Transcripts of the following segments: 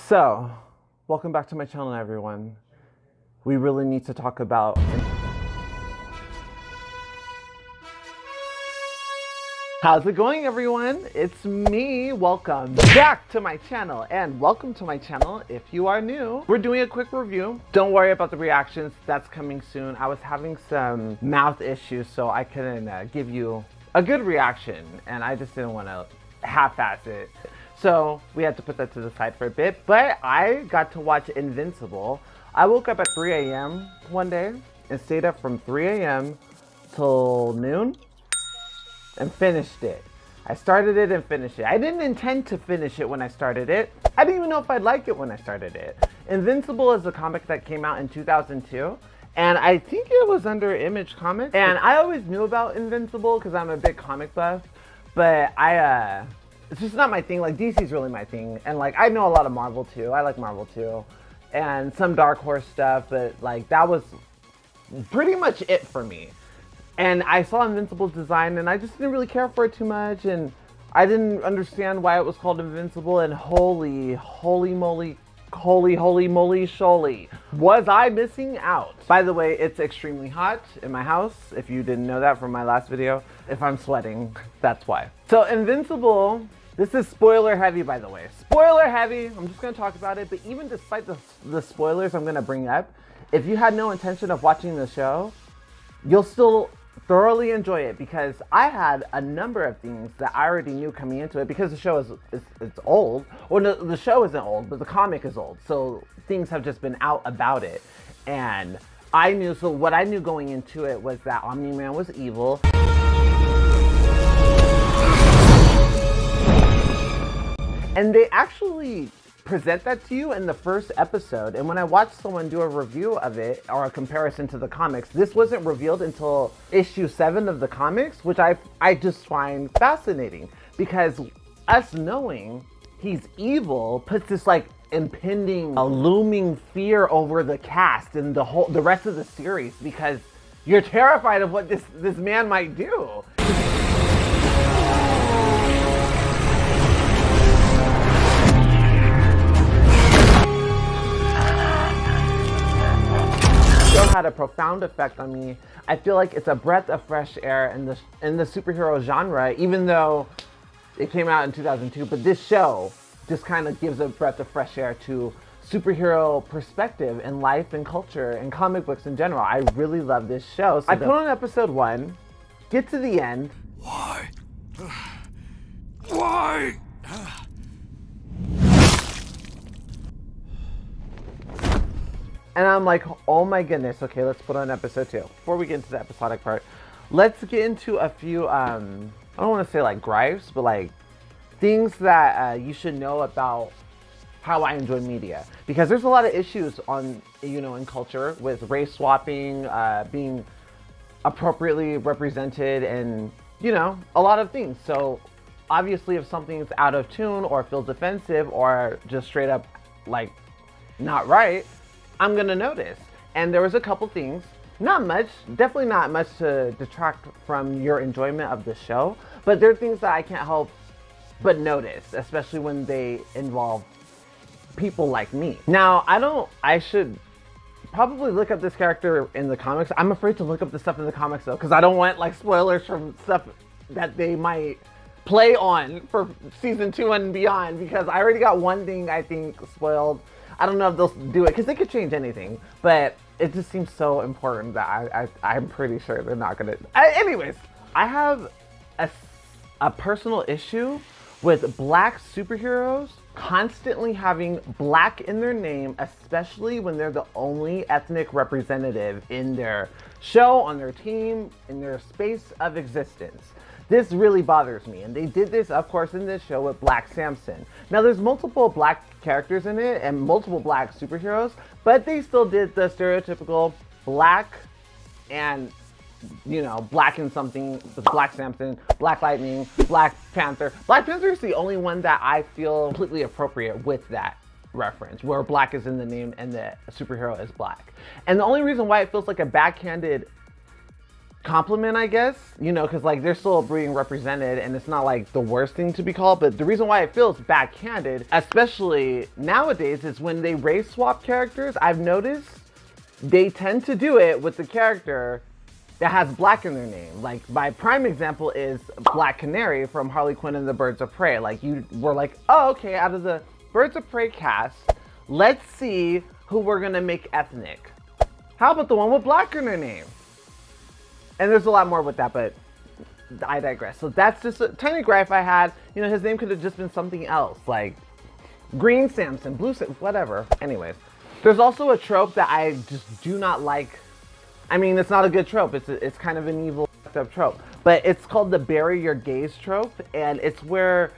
So, welcome back to my channel, everyone. We really need to talk about... How's it going, everyone? It's me. Welcome back to my channel, and welcome to my channel if you are new. We're doing a quick review. Don't worry about the reactions. That's coming soon. I was having some mouth issues, so I couldn't give you a good reaction, and I just didn't want to half-ass it. So we had to put that to the side for a bit, but I got to watch Invincible. I woke up at 3 a.m. one day and stayed up from 3 a.m. till noon and finished it. I started it and finished it. I didn't intend to finish it when I started it. I didn't even know if I'd like it when I started it. Invincible is a comic that came out in 2002. And I think it was under Image Comics. And I always knew about Invincible because I'm a big comic buff, but it's just not my thing. Like, DC's really my thing. And like, I know a lot of Marvel too. I like Marvel too. And some Dark Horse stuff, but like, that was pretty much it for me. And I saw Invincible's design and I just didn't really care for it too much. And I didn't understand why it was called Invincible. And holy moly, sholy, was I missing out. By the way, it's extremely hot in my house. If you didn't know that from my last video. If I'm sweating, that's why. So Invincible, this is spoiler heavy, by the way. Spoiler heavy, I'm just gonna talk about it, but even despite the spoilers I'm gonna bring up, if you had no intention of watching the show, you'll still thoroughly enjoy it, because I had a number of things that I already knew coming into it, because the show it's old. Or no, the show isn't old, but the comic is old. So things have just been out about it. And I knew, so what I knew going into it was that Omni Man was evil. And they actually present that to you in the first episode. And when I watched someone do a review of it, or a comparison to the comics, this wasn't revealed until issue 7 of the comics, which I just find fascinating, because us knowing he's evil puts this like impending, looming fear over the cast and the rest of the series, because you're terrified of what this man might do. Had a profound effect on me. I feel like it's a breath of fresh air in the superhero genre, even though it came out in 2002. But this show just kind of gives a breath of fresh air to superhero perspective in life and culture and comic books in general. I really love this show. So I put on episode 1, get to the end. Why? Why? And I'm like, oh my goodness, okay, let's put on episode 2. Before we get into the episodic part, let's get into a few, I don't want to say like gripes, but like things that you should know about how I enjoy media. Because there's a lot of issues on, in culture with race swapping, being appropriately represented, and, a lot of things. So obviously if something's out of tune or feels offensive or just straight up like not right, I'm gonna notice. And there was a couple things, not much, definitely not much to detract from your enjoyment of the show, but there are things that I can't help but notice, especially when they involve people like me. Now, I should probably look up this character in the comics. I'm afraid to look up the stuff in the comics though, because I don't want like spoilers from stuff that they might play on for season 2 and beyond, because I already got one thing I think spoiled. I don't know if they'll do it, because they could change anything, but it just seems so important that I'm pretty sure they're not gonna. Anyways, I have a personal issue with black superheroes constantly having black in their name, especially when they're the only ethnic representative in their show, on their team, in their space of existence. This really bothers me, and they did this, of course, in this show with Black Samson. Now, there's multiple black characters in it and multiple black superheroes, but they still did the stereotypical black and, black in something, Black Samson, Black Lightning, Black Panther. Black Panther is the only one that I feel completely appropriate with that reference, where black is in the name and the superhero is black. And the only reason why it feels like a backhanded compliment, I guess, you know, because like they're still being represented and it's not like the worst thing to be called. But the reason why it feels backhanded, especially nowadays, is when they race swap characters. I've noticed they tend to do it with the character that has black in their name. Like my prime example is Black Canary from Harley Quinn and the Birds of Prey. Like you were like, oh, okay, out of the Birds of Prey cast, let's see who we're gonna make ethnic. How about the one with black in their name? And there's a lot more with that, but I digress. So that's just a tiny gripe I had. You know, his name could have just been something else, like Green Samson, Blue Samson, whatever. Anyways, there's also a trope that I just do not like. I mean, it's not a good trope. It's kind of an evil trope, but it's called the bury your gays trope. And it's where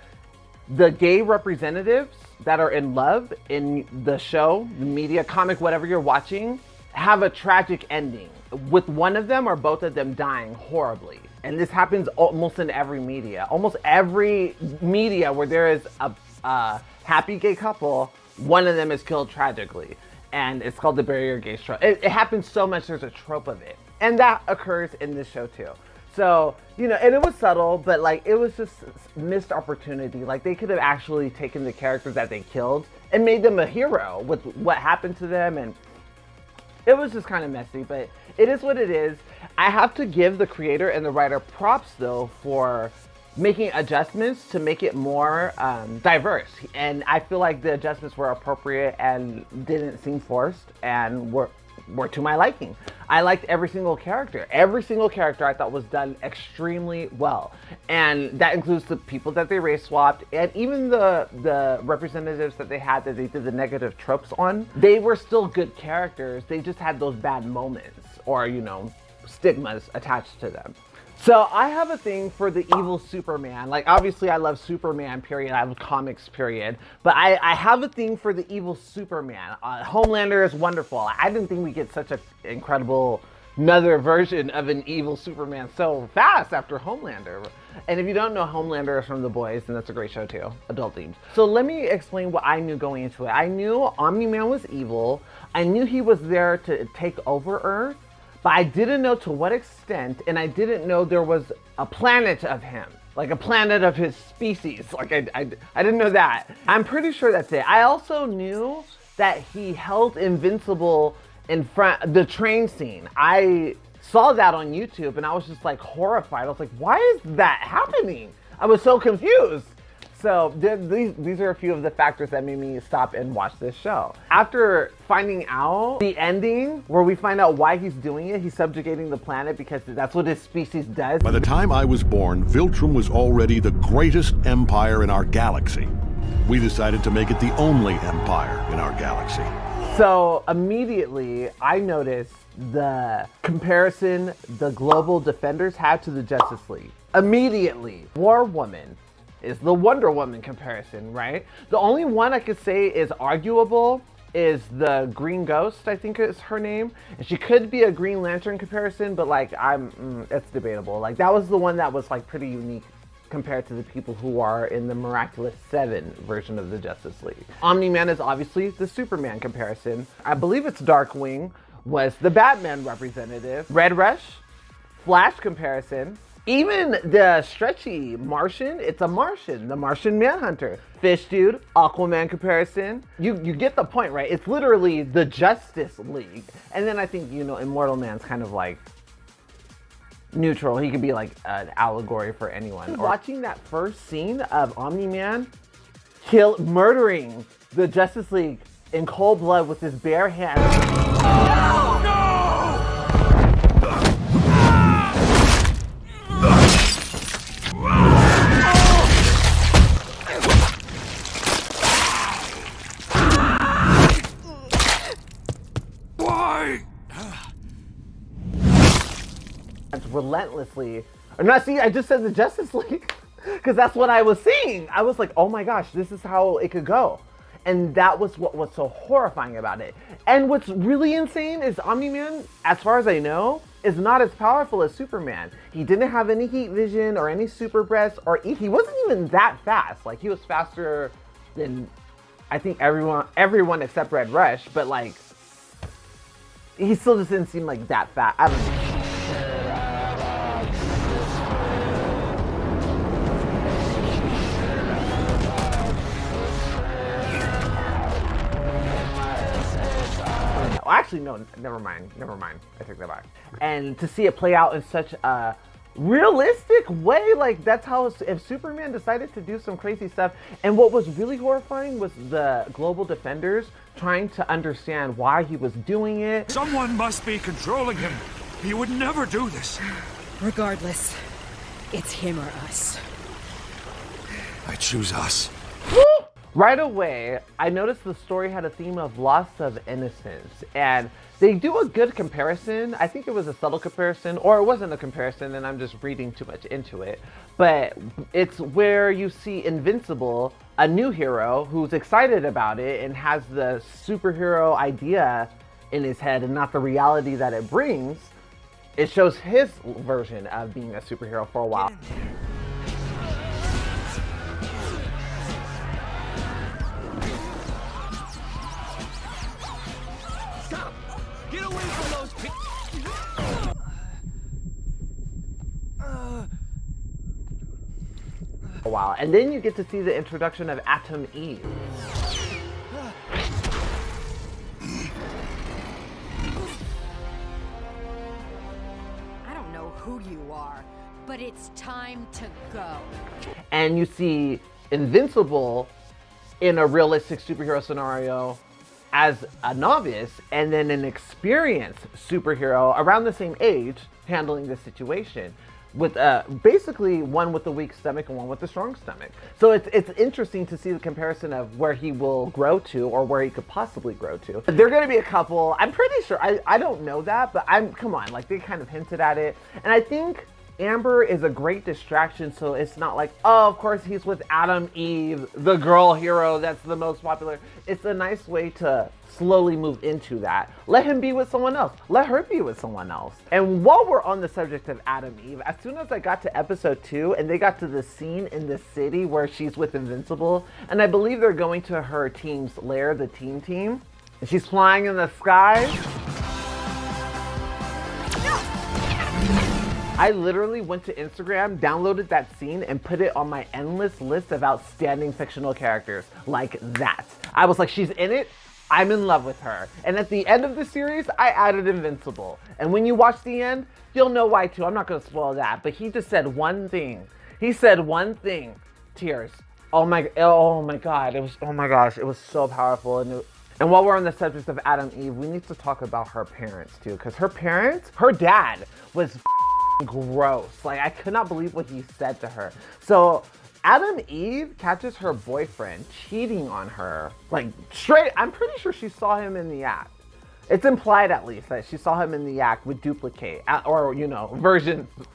the gay representatives that are in love in the show, the media, comic, whatever you're watching, have a tragic ending with one of them or both of them dying horribly. And this happens almost in every media. Almost every media where there is a happy gay couple, one of them is killed tragically. And it's called the bury your gays trope. It happens so much, there's a trope of it. And that occurs in this show too. So, you know, and it was subtle, but like it was just missed opportunity. Like they could have actually taken the characters that they killed and made them a hero with what happened to them. And it was just kind of messy, but it is what it is. I have to give the creator and the writer props though for making adjustments to make it more diverse. And I feel like the adjustments were appropriate and didn't seem forced and were to my liking. I liked every single character. Every single character I thought was done extremely well. And that includes the people that they race swapped and even the representatives that they had that they did the negative tropes on. They were still good characters. They just had those bad moments or, you know, stigmas attached to them. So I have a thing for the evil Superman. Like obviously I love Superman, period. I love comics, period. But I have a thing for the evil Superman. Homelander is wonderful. I didn't think we get such an incredible another version of an evil Superman so fast after Homelander. And if you don't know Homelander is from The Boys, then that's a great show too, adult themed. So let me explain what I knew going into it. I knew Omni Man was evil. I knew he was there to take over Earth. But I didn't know to what extent, and I didn't know there was a planet of him, like a planet of his species. Like I didn't know that. I'm pretty sure that's it. I also knew that he held Invincible in front, the train scene. I saw that on YouTube and I was just like horrified. I was like, why is that happening? I was so confused. So these are a few of the factors that made me stop and watch this show. After finding out the ending, where we find out why he's doing it, he's subjugating the planet because that's what his species does. By the time I was born, Viltrum was already the greatest empire in our galaxy. We decided to make it the only empire in our galaxy. So immediately, I noticed the comparison the Global Defenders had to the Justice League. Immediately, War Woman is the Wonder Woman comparison, right? The only one I could say is arguable is the Green Ghost, I think is her name. And she could be a Green Lantern comparison, but like, it's debatable. Like that was the one that was like pretty unique compared to the people who are in the Miraculous 7 version of the Justice League. Omni Man is obviously the Superman comparison. I believe it's Darkwing was the Batman representative. Red Rush, Flash comparison. Even the stretchy Martian, it's a Martian, the Martian Manhunter. Fish Dude, Aquaman comparison. You get the point, right? It's literally the Justice League. And then I think, you know, Immortal Man's kind of like neutral. He could be like an allegory for anyone. Watching that first scene of Omni Man murdering the Justice League in cold blood with his bare hands. Relentlessly, or not, see, I just said the Justice League because that's what I was seeing. I was like, oh my gosh, this is how it could go. And that was what was so horrifying about it. And what's really insane is Omni-Man, as far as I know, is not as powerful as Superman. He didn't have any heat vision or any super breath, or he wasn't even that fast. Like he was faster than I think everyone except Red Rush, but like he still just didn't seem like that fast. I don't know. Actually, no, never mind. I take that back. And to see it play out in such a realistic way, like that's how, if Superman decided to do some crazy stuff. And what was really horrifying was the global defenders trying to understand why he was doing it. Someone must be controlling him. He would never do this. Regardless, it's him or us. I choose us. Right away, I noticed the story had a theme of loss of innocence, and they do a good comparison. I think it was a subtle comparison, or it wasn't a comparison, and I'm just reading too much into it. But it's where you see Invincible, a new hero who's excited about it and has the superhero idea in his head and not the reality that it brings. It shows his version of being a superhero for a while. Get away from those A while, and then you get to see the introduction of Atom Eve. I don't know who you are, but it's time to go. And you see Invincible in a realistic superhero scenario as a novice, and then an experienced superhero around the same age handling the situation, with basically one with the weak stomach and one with the strong stomach. So it's interesting to see the comparison of where he will grow to, or where he could possibly grow to. They're going to be a couple. I'm pretty sure. I don't know that, but come on, like they kind of hinted at it. And I think Amber is a great distraction, so it's not like, oh, of course he's with Atom Eve, the girl hero that's the most popular. It's a nice way to slowly move into that. Let him be with someone else. Let her be with someone else. And while we're on the subject of Atom Eve, as soon as I got to episode 2 and they got to the scene in the city where she's with Invincible, and I believe they're going to her team's lair, the team, and she's flying in the sky. I literally went to Instagram, downloaded that scene, and put it on my endless list of outstanding fictional characters like that. I was like, she's in it, I'm in love with her. And at the end of the series, I added Invincible. And when you watch the end, you'll know why too. I'm not gonna spoil that, but he just said one thing. He said one thing, tears. Oh my God, oh my gosh, it was so powerful. And while we're on the subject of Atom Eve, we need to talk about her parents too, because her dad was gross. Like, I could not believe what he said to her. So Atom Eve catches her boyfriend cheating on her, like straight. I'm pretty sure she saw him in the act. It's implied at least that she saw him in the act with Duplicate, or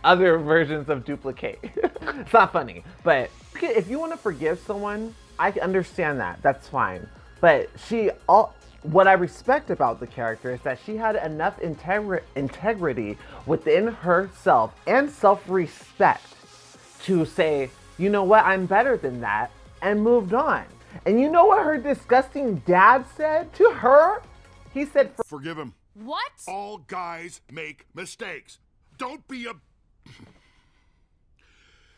other versions of Duplicate. It's not funny, but if you want to forgive someone, I understand that. That's fine. But what I respect about the character is that she had enough integrity within herself and self-respect to say, you know what, I'm better than that, and moved on. And you know what her disgusting dad said to her? He said, Forgive him. What? All guys make mistakes. Don't be a...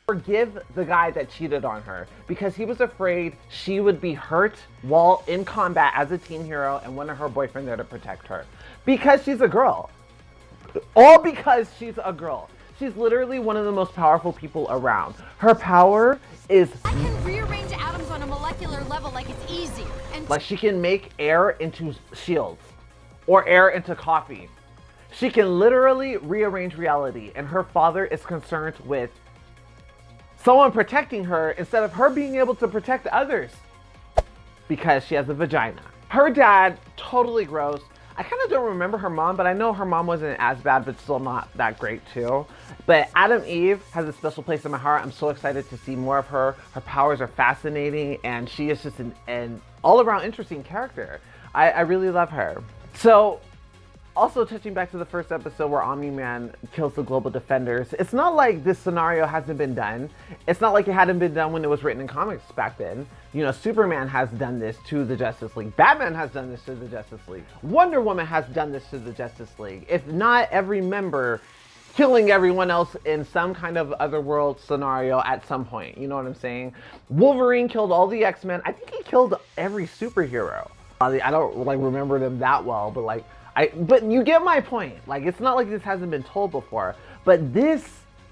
forgive the guy that cheated on her, because he was afraid she would be hurt while in combat as a teen hero and wanted her boyfriend there to protect her. Because she's a girl. All because she's a girl. She's literally one of the most powerful people around. Her power is... I can rearrange atoms on a molecular level like it's easy. And like, she can make air into shields or air into coffee. She can literally rearrange reality, and her father is concerned with someone protecting her instead of her being able to protect others because she has a vagina. Her dad, totally gross. I kind of don't remember her mom, but I know her mom wasn't as bad, but still not that great too. But Atom Eve has a special place in my heart. I'm so excited to see more of her. Her powers are fascinating, and she is just an all-around interesting character. I really love her. So, also touching back to the first episode where Omni Man kills the global defenders, it's not like this scenario hasn't been done. It's not like it hadn't been done when it was written in comics back then. You know, Superman has done this to the Justice League. Batman has done this to the Justice League. Wonder Woman has done this to the Justice League. If not every member, killing everyone else in some kind of otherworld scenario at some point. You know what I'm saying? Wolverine killed all the X-Men. I think he killed every superhero. I don't remember them that well, but But you get my point. Like, it's not like this hasn't been told before, but this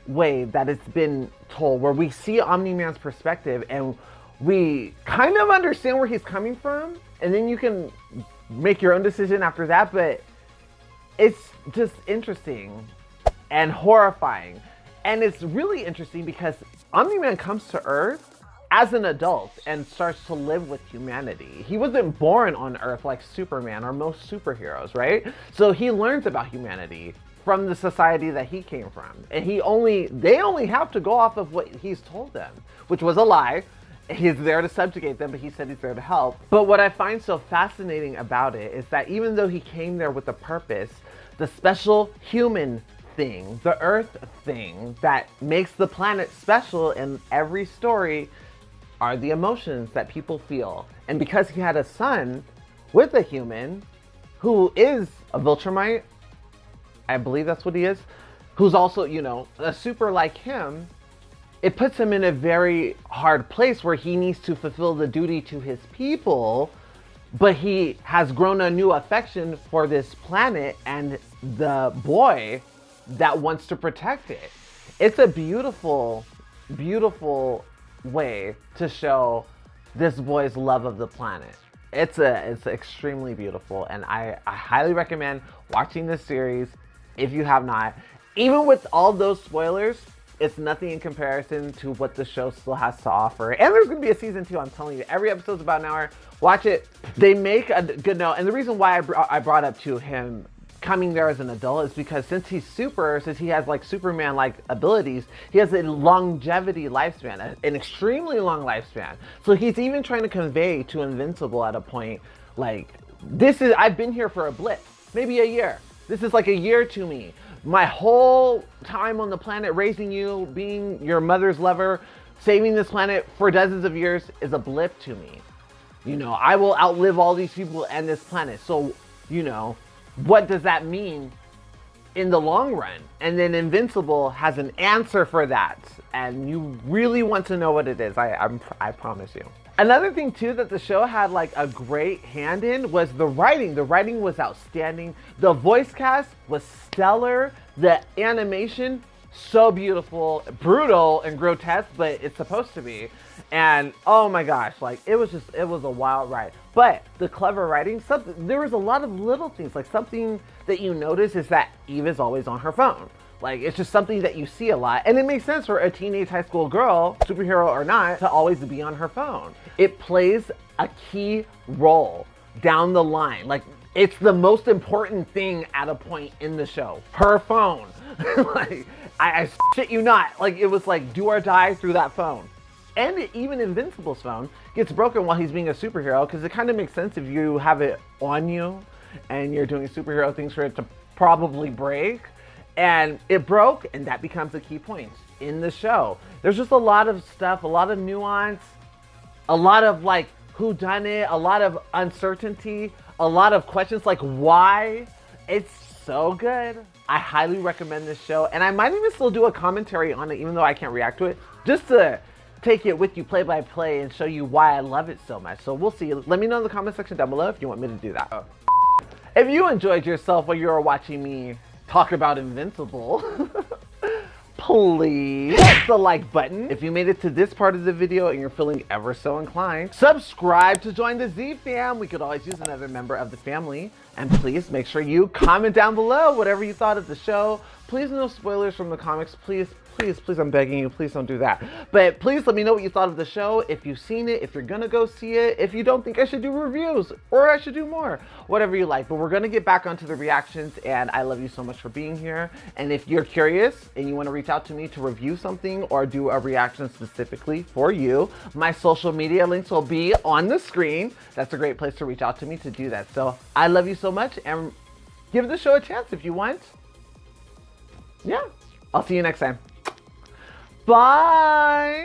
way that it's been told, where we see Omni Man's perspective and we kind of understand where he's coming from, and then you can make your own decision after that, but it's just interesting and horrifying. And it's really interesting because Omni Man comes to Earth as an adult and starts to live with humanity. He wasn't born on Earth like Superman or most superheroes, right? So he learns about humanity from the society that he came from. And they only have to go off of what he's told them, which was a lie. He's there to subjugate them, but he said he's there to help. But what I find so fascinating about it is that even though he came there with a purpose, the special human thing, the Earth thing that makes the planet special in every story are the emotions that people feel. And because he had a son with a human who is a Viltrumite, I believe that's what he is, who's also, you know, a super like him, it puts him in a very hard place where he needs to fulfill the duty to his people, but he has grown a new affection for this planet and the boy that wants to protect it. It's a beautiful, beautiful way to show this boy's love of the planet. It's extremely beautiful, and I highly recommend watching this series if you have not. Even with all those spoilers, it's nothing in comparison to what the show still has to offer. And there's gonna be a season 2, I'm telling you. Every episode's about an hour. Watch it. They make a good note, and the reason why I brought up to him coming there as an adult is because since he has like Superman-like abilities, he has a longevity lifespan, an extremely long lifespan. So he's even trying to convey to Invincible at a point, like, I've been here for a blip, maybe a year. This is like a year to me. My whole time on the planet, raising you, being your mother's lover, saving this planet for dozens of years is a blip to me. You know, I will outlive all these people and this planet. So, you know, what does that mean in the long run? And then Invincible has an answer for that, and you really want to know what it is. I promise you. Another thing too that the show had like a great hand in was the writing. The writing was outstanding. The voice cast was stellar. The animation, so beautiful, brutal and grotesque, but it's supposed to be. And oh my gosh, like it was a wild ride. But the clever writing, there was a lot of little things. Like something that you notice is that Eve is always on her phone. Like, it's just something that you see a lot. And it makes sense for a teenage high school girl, superhero or not, to always be on her phone. It plays a key role down the line. Like, it's the most important thing at a point in the show. Her phone. Like, I shit you not. Like, it was like do or die through that phone. And even Invincible's phone gets broken while he's being a superhero, because it kind of makes sense if you have it on you and you're doing superhero things for it to probably break. And it broke, and that becomes a key point in the show. There's just a lot of stuff, a lot of nuance, a lot of like whodunit, a lot of uncertainty, a lot of questions like why. It's so good. I highly recommend this show, and I might even still do a commentary on it, even though I can't react to it, just to take it with you play by play and show you why I love it so much. So we'll see. Let me know in the comment section down below if you want me to do that. If you enjoyed yourself while you were watching me talk about Invincible, please hit the like button. If you made it to this part of the video and you're feeling ever so inclined, subscribe to join the Z fam. We could always use another member of the family. And please make sure you comment down below whatever you thought of the show. Please no spoilers from the comics. Please, please, please, I'm begging you, please don't do that. But please let me know what you thought of the show, if you've seen it, if you're gonna go see it, if you don't think I should do reviews or I should do more, whatever you like. But we're gonna get back onto the reactions, and I love you so much for being here. And if you're curious and you wanna reach out to me to review something or do a reaction specifically for you, my social media links will be on the screen. That's a great place to reach out to me to do that. So I love you so much, and give the show a chance if you want. Yeah, I'll see you next time. Bye.